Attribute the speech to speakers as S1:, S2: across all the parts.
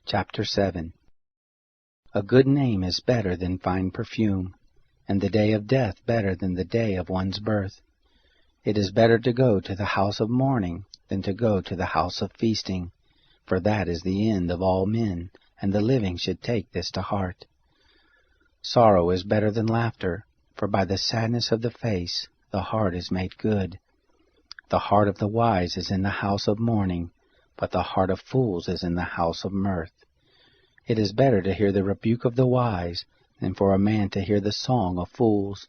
S1: Chapter 7. A good name is better than fine perfume, and the day of death better than the day of one's birth. It is better to go to the house of mourning than to go to the house of feasting, for that is the end of all men, and the living should take this to heart. Sorrow is better than laughter, for by the sadness of the face the heart is made good. The heart of the wise is in the house of mourning, but the heart of fools is in the house of mirth. It is better to hear the rebuke of the wise than for a man to hear the song of fools.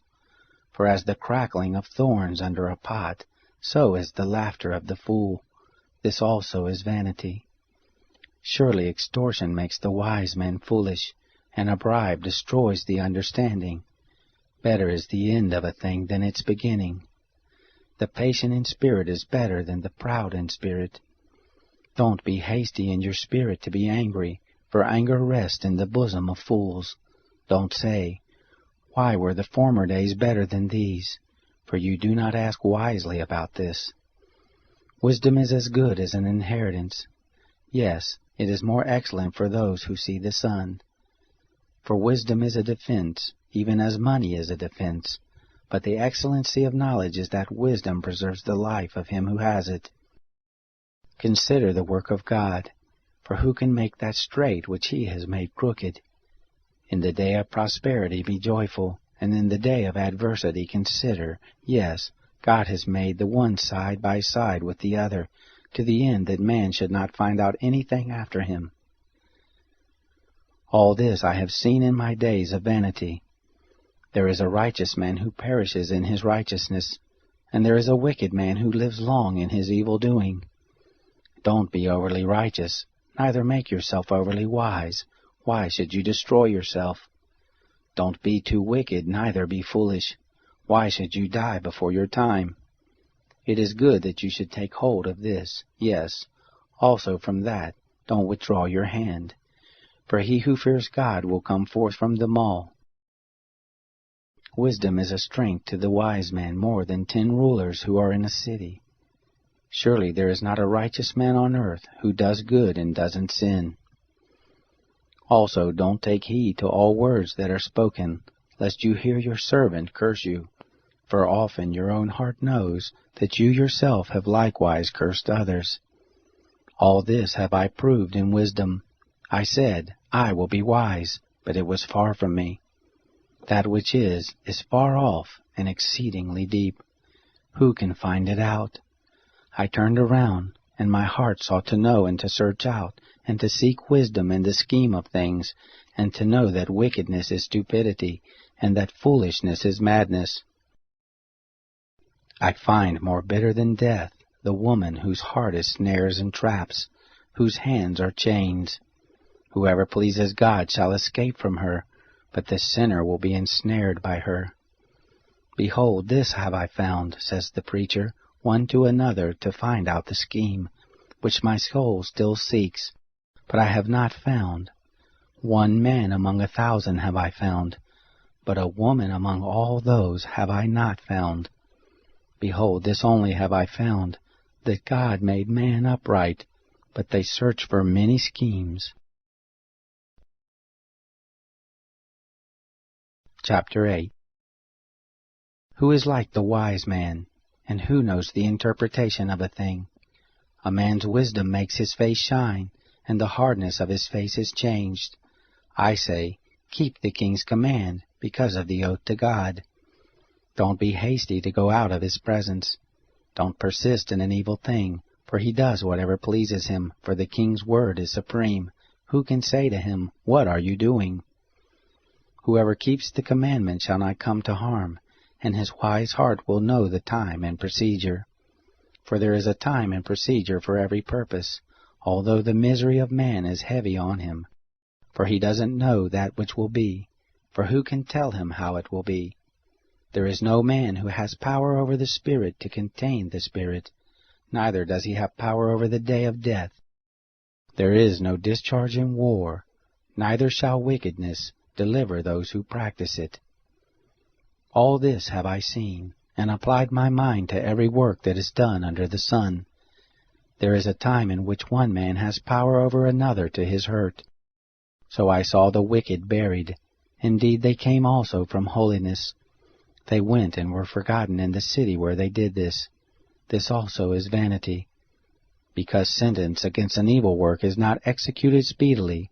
S1: For as the crackling of thorns under a pot, so is the laughter of the fool. This also is vanity. Surely extortion makes the wise man foolish, and a bribe destroys the understanding. Better is the end of a thing than its beginning. The patient in spirit is better than the proud in spirit. Don't be hasty in your spirit to be angry, for anger rests in the bosom of fools. Don't say, "Why were the former days better than these?" For you do not ask wisely about this. Wisdom is as good as an inheritance. Yes, it is more excellent for those who see the sun. For wisdom is a defense, even as money is a defense. But the excellency of knowledge is that wisdom preserves the life of him who has it. Consider the work of God, for who can make that straight which he has made crooked? In the day of prosperity be joyful, and in the day of adversity consider, yes, God has made the one side by side with the other, to the end that man should not find out anything after him. All this I have seen in my days of vanity. There is a righteous man who perishes in his righteousness, and there is a wicked man who lives long in his evil doing. Don't be overly righteous, neither make yourself overly wise. Why should you destroy yourself? Don't be too wicked, neither be foolish. Why should you die before your time? It is good that you should take hold of this, yes, also from that don't withdraw your hand. For he who fears God will come forth from them all. Wisdom is a strength to the wise man more than 10 rulers who are in a city. Surely there is not a righteous man on earth who does good and doesn't sin. Also don't take heed to all words that are spoken, lest you hear your servant curse you. For often your own heart knows that you yourself have likewise cursed others. All this have I proved in wisdom. I said, I will be wise, but it was far from me. That which is far off and exceedingly deep. Who can find it out? I turned around, and my heart sought to know and to search out, and to seek wisdom in the scheme of things, and to know that wickedness is stupidity, and that foolishness is madness. I find more bitter than death the woman whose heart is snares and traps, whose hands are chains. Whoever pleases God shall escape from her, but the sinner will be ensnared by her. Behold, this have I found, says the preacher, one to another to find out the scheme, which my soul still seeks, but I have not found. One man among 1,000 have I found, but a woman among all those have I not found. Behold, this only have I found, that God made man upright, but they search for many schemes. Chapter 8. Who is like the wise man, and who knows the interpretation of a thing? A man's wisdom makes his face shine, and the hardness of his face is changed. I say, keep the king's command, because of the oath to God. Don't be hasty to go out of his presence. Don't persist in an evil thing, for he does whatever pleases him, for the king's word is supreme. Who can say to him, what are you doing? Whoever keeps the commandment shall not come to harm, and his wise heart will know the time and procedure. For there is a time and procedure for every purpose, although the misery of man is heavy on him. For he doesn't know that which will be, for who can tell him how it will be? There is no man who has power over the Spirit to contain the Spirit, neither does he have power over the day of death. There is no discharge in war, neither shall wickedness deliver those who practice it. All this have I seen, and applied my mind to every work that is done under the sun. There is a time in which one man has power over another to his hurt, So I saw the wicked buried. Indeed, they came also from holiness. They went and were forgotten in the city where they did this. This also is vanity. Because sentence against an evil work is not executed speedily,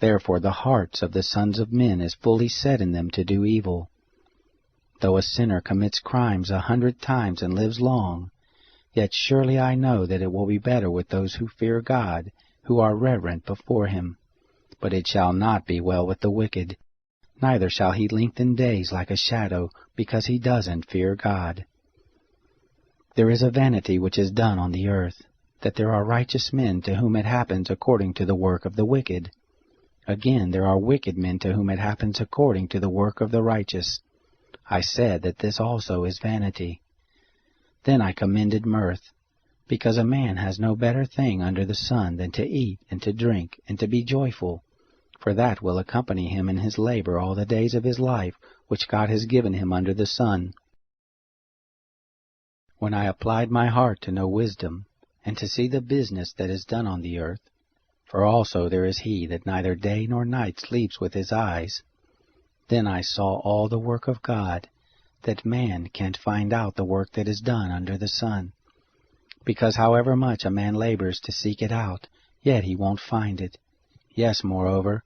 S1: therefore the hearts of the sons of men is fully set in them to do evil. Though a sinner commits crimes 100 times and lives long, yet surely I know that it will be better with those who fear God, who are reverent before him. But it shall not be well with the wicked, neither shall he lengthen days like a shadow, because he doesn't fear God. There is a vanity which is done on the earth, that there are righteous men to whom it happens according to the work of the wicked. Again, there are wicked men to whom it happens according to the work of the righteous. I said that this also is vanity. Then I commended mirth, because a man has no better thing under the sun than to eat and to drink and to be joyful, for that will accompany him in his labor all the days of his life which God has given him under the sun. When I applied my heart to know wisdom, and to see the business that is done on the earth, for also there is he that neither day nor night sleeps with his eyes, then I saw all the work of God, that man can't find out the work that is done under the sun. Because however much a man labors to seek it out, yet he won't find it. Yes, moreover,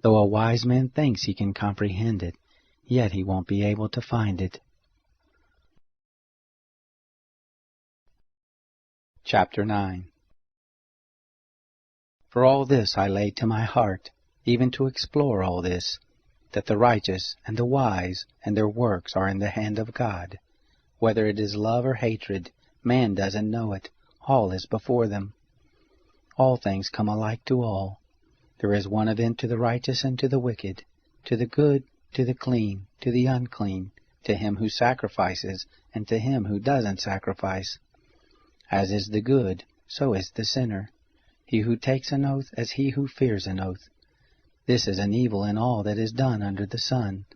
S1: though a wise man thinks he can comprehend it, yet he won't be able to find it. Chapter 9. For all this I laid to my heart, even to explore all this, that the righteous and the wise and their works are in the hand of God. Whether it is love or hatred, man doesn't know it. All is before them. All things come alike to all. There is one event to the righteous and to the wicked, to the good, to the clean, to the unclean, to him who sacrifices, and to him who doesn't sacrifice. As is the good, so is the sinner. He who takes an oath as he who fears an oath. This is an evil in all that is done under the sun,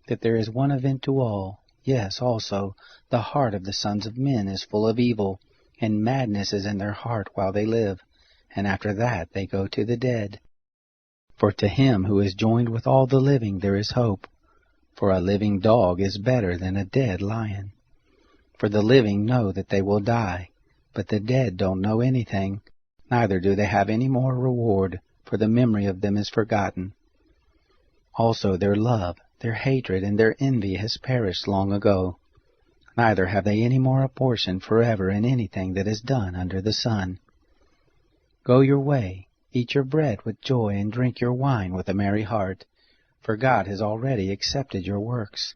S1: that there is one event to all. Yes, also, the heart of the sons of men is full of evil, and madness is in their heart while they live, and after that they go to the dead. For to him who is joined with all the living there is hope, for a living dog is better than a dead lion. For the living know that they will die, but the dead don't know anything, neither do they have any more reward, for the memory of them is forgotten. Also their love, their hatred, and their envy has perished long ago. Neither have they any more a portion forever in anything that is done under the sun. Go your way, eat your bread with joy, and drink your wine with a merry heart, for God has already accepted your works.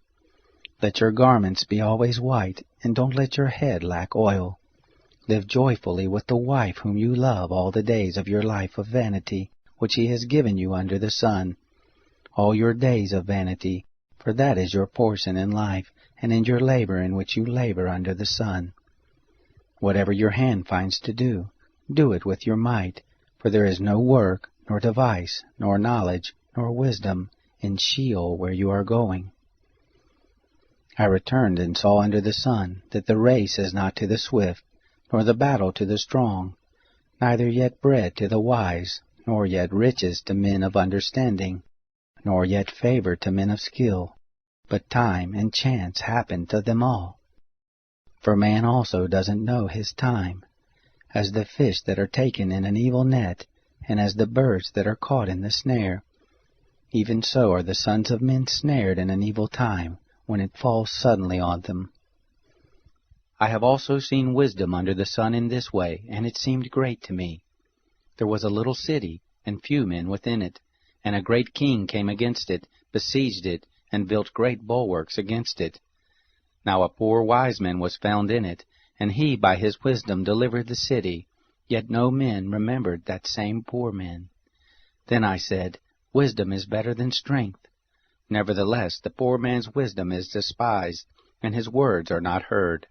S1: Let your garments be always white, and don't let your head lack oil. Live joyfully with the wife whom you love all the days of your life of vanity, which he has given you under the sun. All your days of vanity, for that is your portion in life, and in your labor in which you labor under the sun. Whatever your hand finds to do, do it with your might, for there is no work, nor device, nor knowledge, nor wisdom in Sheol where you are going. I returned and saw under the sun that the race is not to the swift, nor the battle to the strong, neither yet bread to the wise, nor yet riches to men of understanding, nor yet favor to men of skill, but time and chance happen to them all. For man also doesn't know his time, as the fish that are taken in an evil net, and as the birds that are caught in the snare. Even so are the sons of men snared in an evil time, when it falls suddenly on them. I have also seen wisdom under the sun in this way, and it seemed great to me. There was a little city, and few men within it, and a great king came against it, besieged it, and built great bulwarks against it. Now a poor wise man was found in it, and he by his wisdom delivered the city, yet no men remembered that same poor man. Then I said, Wisdom is better than strength. Nevertheless the poor man's wisdom is despised, and his words are not heard.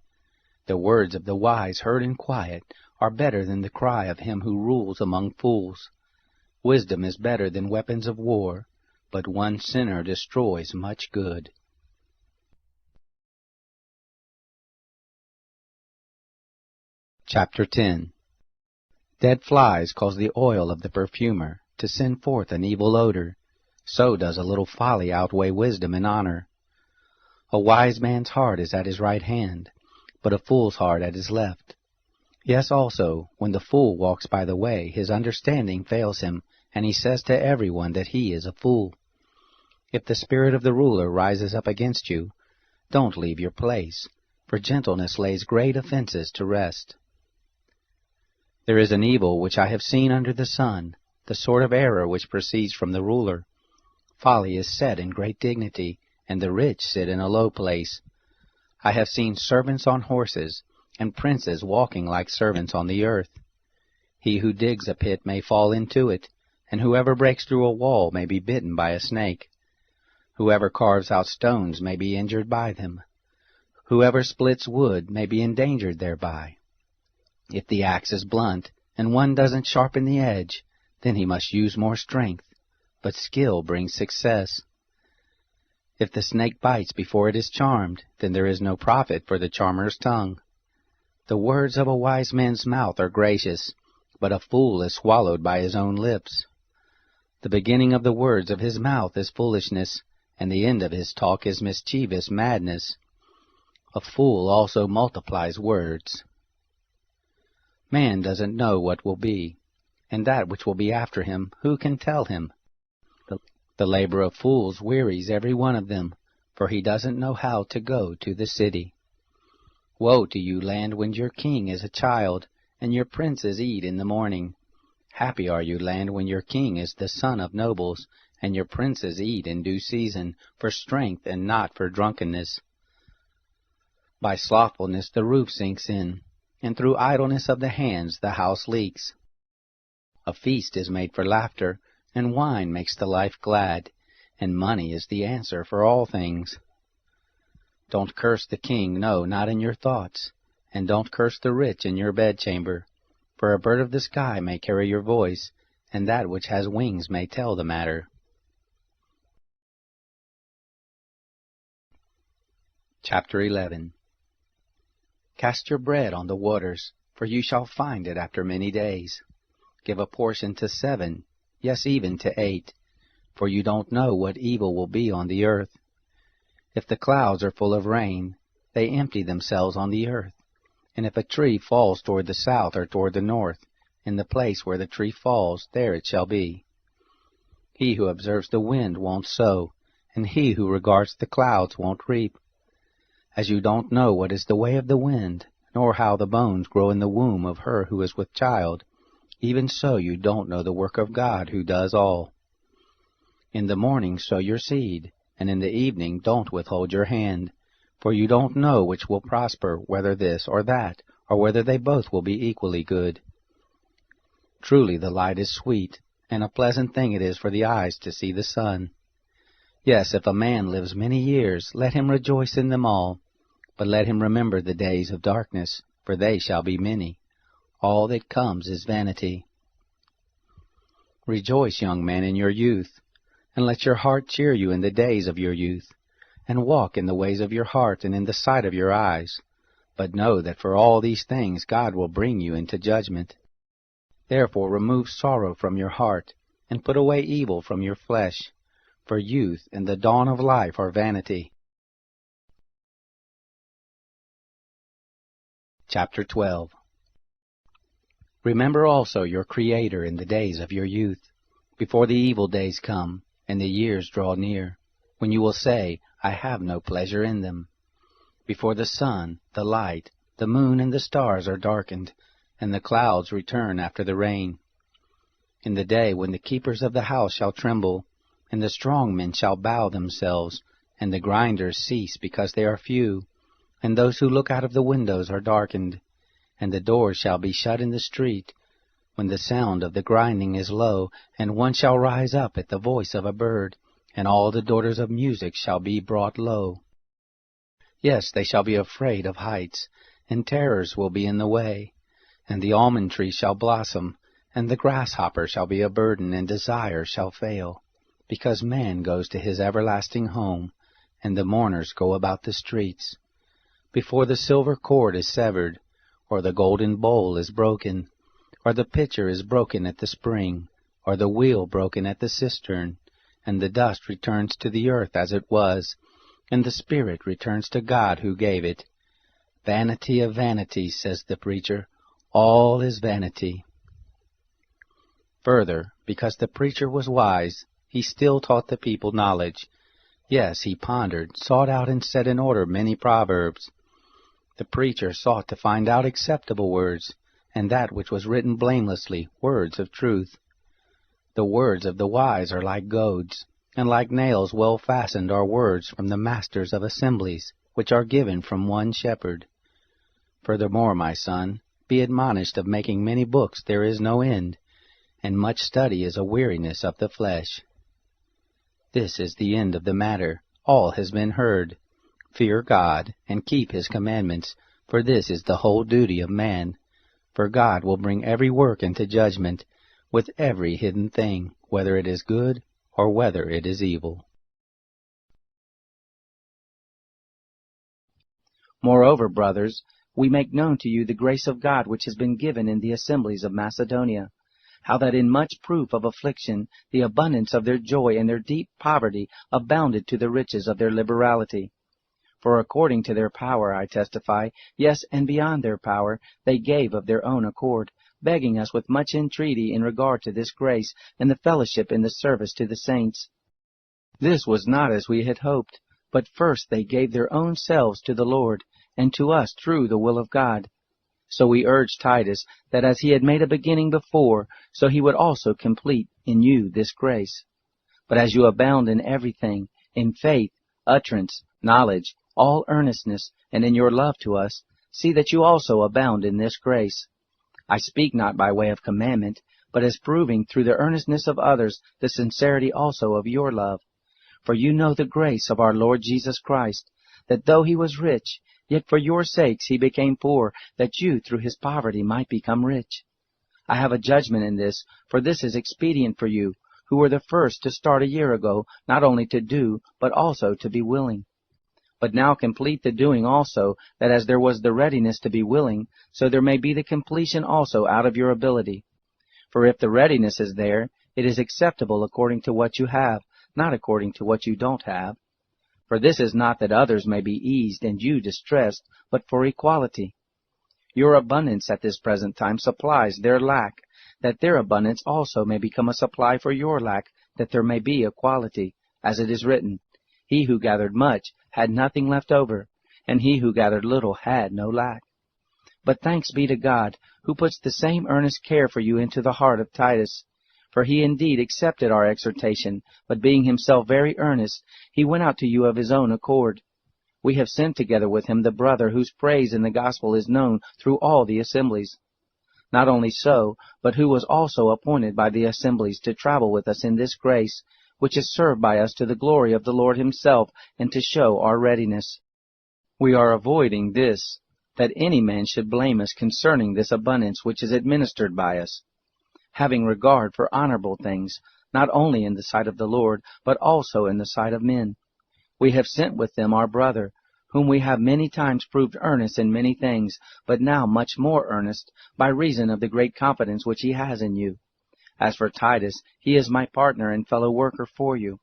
S1: The words of the wise heard in quiet are better than the cry of him who rules among fools. Wisdom is better than weapons of war, but one sinner destroys much good. Chapter 10. Dead flies cause the oil of the perfumer, to send forth an evil odor, so does a little folly outweigh wisdom and honor. A wise man's heart is at his right hand, but a fool's heart at his left. Yes, also, when the fool walks by the way, his understanding fails him, and he says to everyone that he is a fool. If the spirit of the ruler rises up against you, don't leave your place, for gentleness lays great offenses to rest. There is an evil which I have seen under the sun, the sort of error which proceeds from the ruler. Folly is set in great dignity, and the rich sit in a low place. I have seen servants on horses, and princes walking like servants on the earth. He who digs a pit may fall into it, and whoever breaks through a wall may be bitten by a snake. Whoever carves out stones may be injured by them. Whoever splits wood may be endangered thereby. If the axe is blunt, and one doesn't sharpen the edge, then he must use more strength, but skill brings success. If the snake bites before it is charmed, then there is no profit for the charmer's tongue. The words of a wise man's mouth are gracious, but a fool is swallowed by his own lips. The beginning of the words of his mouth is foolishness, and the end of his talk is mischievous madness. A fool also multiplies words. Man doesn't know what will be, and that which will be after him, who can tell him? The labor of fools wearies every one of them, for he doesn't know how to go to the city. Woe to you, land, when your king is a child, and your princes eat in the morning. Happy are you, land, when your king is the son of nobles, and your princes eat in due season, for strength and not for drunkenness. By slothfulness the roof sinks in, and through idleness of the hands the house leaks. A feast is made for laughter, and wine makes the life glad, and money is the answer for all things. Don't curse the king, no, not in your thoughts, and don't curse the rich in your bedchamber, for a bird of the sky may carry your voice, and that which has wings may tell the matter. Chapter 11. Cast your bread on the waters, for you shall find it after many days. Give a portion to 7, yes, even to 8, for you don't know what evil will be on the earth. If the clouds are full of rain, they empty themselves on the earth. And if a tree falls toward the south or toward the north, in the place where the tree falls, there it shall be. He who observes the wind won't sow, and he who regards the clouds won't reap. As you don't know what is the way of the wind, nor how the bones grow in the womb of her who is with child, even so you don't know the work of God who does all. In the morning sow your seed, and in the evening don't withhold your hand, for you don't know which will prosper, whether this or that, or whether they both will be equally good. Truly the light is sweet, and a pleasant thing it is for the eyes to see the sun. Yes, if a man lives many years, let him rejoice in them all, but let him remember the days of darkness, for they shall be many. All that comes is vanity. Rejoice, young man, in your youth, and let your heart cheer you in the days of your youth, and walk in the ways of your heart and in the sight of your eyes. But know that for all these things God will bring you into judgment. Therefore remove sorrow from your heart, and put away evil from your flesh, for youth and the dawn of life are vanity. Chapter 12. Remember also your Creator in the days of your youth, before the evil days come, and the years draw near, when you will say, I have no pleasure in them. Before the sun, the light, the moon, and the stars are darkened, and the clouds return after the rain. In the day when the keepers of the house shall tremble, and the strong men shall bow themselves, and the grinders cease because they are few, and those who look out of the windows are darkened, and the doors shall be shut in the street, when the sound of the grinding is low, and one shall rise up at the voice of a bird, and all the daughters of music shall be brought low. Yes, they shall be afraid of heights, and terrors will be in the way, and the almond tree shall blossom, and the grasshopper shall be a burden, and desire shall fail, because man goes to his everlasting home, and the mourners go about the streets. Before the silver cord is severed, or the golden bowl is broken, or the pitcher is broken at the spring, or the wheel broken at the cistern, and the dust returns to the earth as it was, and the spirit returns to God who gave it. Vanity of vanities, says the preacher, all is vanity. Further, because the preacher was wise, he still taught the people knowledge. Yes, he pondered, sought out, and set in order many proverbs. The preacher sought to find out acceptable words, and that which was written blamelessly, words of truth. The words of the wise are like goads, and like nails well fastened are words from the masters of assemblies, which are given from one shepherd. Furthermore, my son, be admonished of making many books there is no end, and much study is a weariness of the flesh. This is the end of the matter. All has been heard. Fear God, and keep his commandments, for this is the whole duty of man. For God will bring every work into judgment, with every hidden thing, whether it is good or whether it is evil.
S2: Moreover, brothers, we make known to you the grace of God which has been given in the assemblies of Macedonia, how that in much proof of affliction the abundance of their joy and their deep poverty abounded to the riches of their liberality. For according to their power, I testify, yes, and beyond their power, they gave of their own accord, begging us with much entreaty in regard to this grace and the fellowship in the service to the saints. This was not as we had hoped, but first they gave their own selves to the Lord, and to us through the will of God. So we urged Titus, that as he had made a beginning before, so he would also complete in you this grace. But as you abound in everything, in faith, utterance, knowledge, all earnestness, and in your love to us, see that you also abound in this grace. I speak not by way of commandment, but as proving through the earnestness of others the sincerity also of your love. For you know the grace of our Lord Jesus Christ, that though he was rich, yet for your sakes he became poor, that you through his poverty might become rich. I have a judgment in this, for this is expedient for you, who were the first to start a year ago, not only to do, but also to be willing. But now complete the doing also, that as there was the readiness to be willing, so there may be the completion also out of your ability. For if the readiness is there, it is acceptable according to what you have, not according to what you don't have. For this is not that others may be eased and you distressed, but for equality. Your abundance at this present time supplies their lack, that their abundance also may become a supply for your lack, that there may be equality, as it is written, He who gathered much had nothing left over, and he who gathered little had no lack. But thanks be to God, who puts the same earnest care for you into the heart of Titus. For he indeed accepted our exhortation, but being himself very earnest, he went out to you of his own accord. We have sent together with him the brother whose praise in the gospel is known through all the assemblies. Not only so, but who was also appointed by the assemblies to travel with us in this grace, which is served by us to the glory of the Lord himself, and to show our readiness. We are avoiding this, that any man should blame us concerning this abundance which is administered by us, having regard for honorable things, not only in the sight of the Lord, but also in the sight of men. We have sent with them our brother, whom we have many times proved earnest in many things, but now much more earnest, by reason of the great confidence which he has in you. As for Titus, he is my partner and fellow worker for you.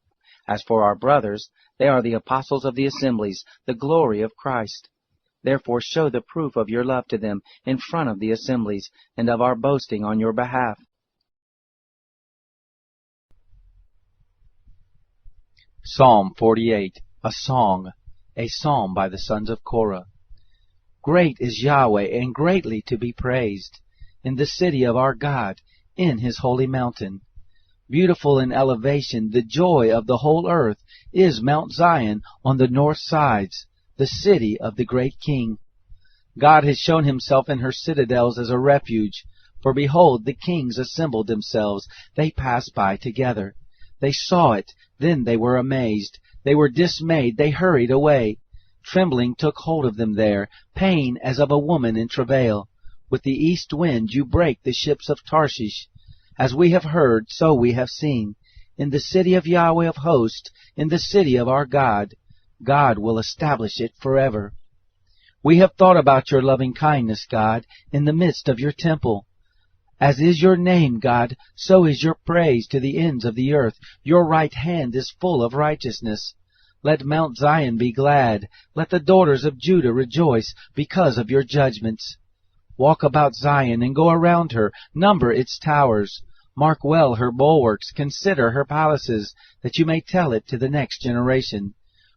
S2: As for our brothers, they are the apostles of the assemblies, the glory of Christ. Therefore show the proof of your love to them in front of the assemblies, and of our boasting on your behalf.
S3: Psalm 48, a song, a psalm by the sons of Korah. Great is Yahweh, and greatly to be praised, in the city of our God, in his holy mountain. Beautiful in elevation, the joy of the whole earth, is Mount Zion on the north sides, the city of the great King. God has shown himself in her citadels as a refuge. For behold, the kings assembled themselves, they passed by together. They saw it, then they were amazed. They were dismayed, they hurried away. Trembling took hold of them there, pain as of a woman in travail. With the east wind you break the ships of Tarshish. As we have heard, so we have seen. In the city of Yahweh of hosts, in the city of our God, God will establish it forever. We have thought about your loving kindness, God, in the midst of your temple. As is your name, God, so is your praise to the ends of the earth. Your right hand is full of righteousness. Let Mount Zion be glad. Let the daughters of Judah rejoice because of your judgments. Walk about Zion and go around her. Number its towers. Mark well her bulwarks. Consider her palaces, that you may tell it to the next generation.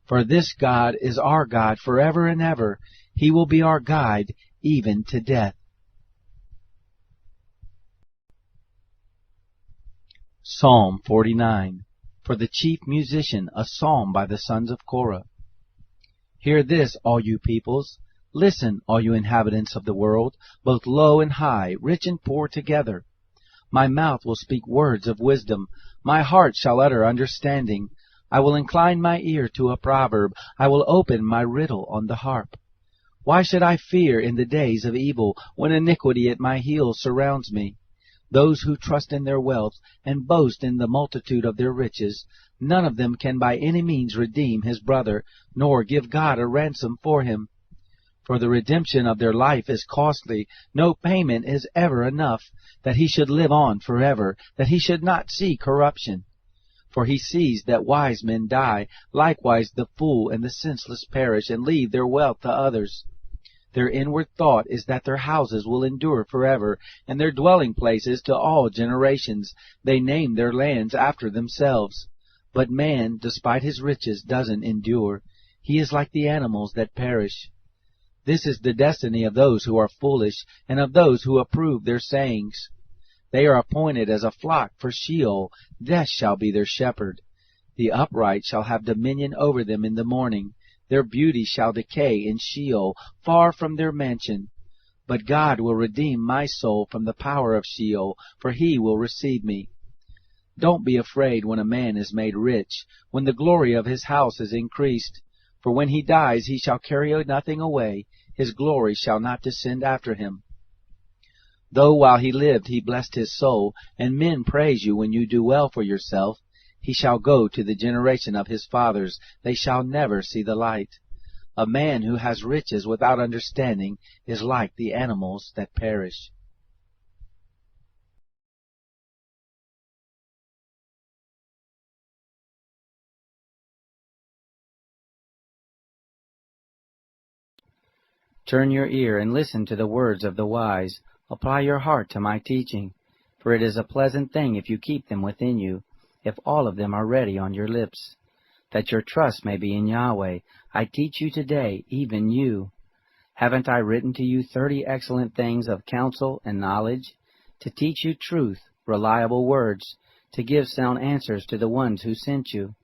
S3: For this God is our God forever and ever. He will be our guide even to death. Psalm 49. For the chief musician, a psalm by the sons of Korah. Hear this, all you peoples. Listen, all you inhabitants of the world, both low and high, rich and poor together. My mouth will speak words of wisdom. My heart shall utter understanding. I will incline my ear to a proverb. I will open my riddle on the harp. Why should I fear in the days of evil, when iniquity at my heels surrounds me? Those who trust in their wealth and boast in the multitude of their riches, none of them can by any means redeem his brother, nor give God a ransom for him. For the redemption of their life is costly. No payment is ever enough, that he should live on forever, that he should not see corruption. For he sees that wise men die, likewise the fool and the senseless perish, and leave their wealth to others. Their inward thought is that their houses will endure forever, and their dwelling places to all generations. They name their lands after themselves. But man, despite his riches, doesn't endure. He is like the animals that perish. This is the destiny of those who are foolish, and of those who approve their sayings. They are appointed as a flock for Sheol. Death shall be their shepherd. The upright shall have dominion over them in the morning. Their beauty shall decay in Sheol, far from their mansion. But God will redeem my soul from the power of Sheol, for he will receive me. Don't be afraid when a man is made rich, when the glory of his house is increased. For when he dies he shall carry nothing away, his glory shall not descend after him. Though while he lived he blessed his soul, and men praise you when you do well for yourself, he shall go to the generation of his fathers. They shall never see the light. A man who has riches without understanding is like the animals that perish.
S2: Turn your ear and listen to the words of the wise. Apply your heart to my teaching. For it is a pleasant thing if you keep them within you, if all of them are ready on your lips. That your trust may be in Yahweh, I teach you today, even you. Haven't I written to you 30 excellent things of counsel and knowledge, to teach you truth, reliable words, to give sound answers to the ones who sent you?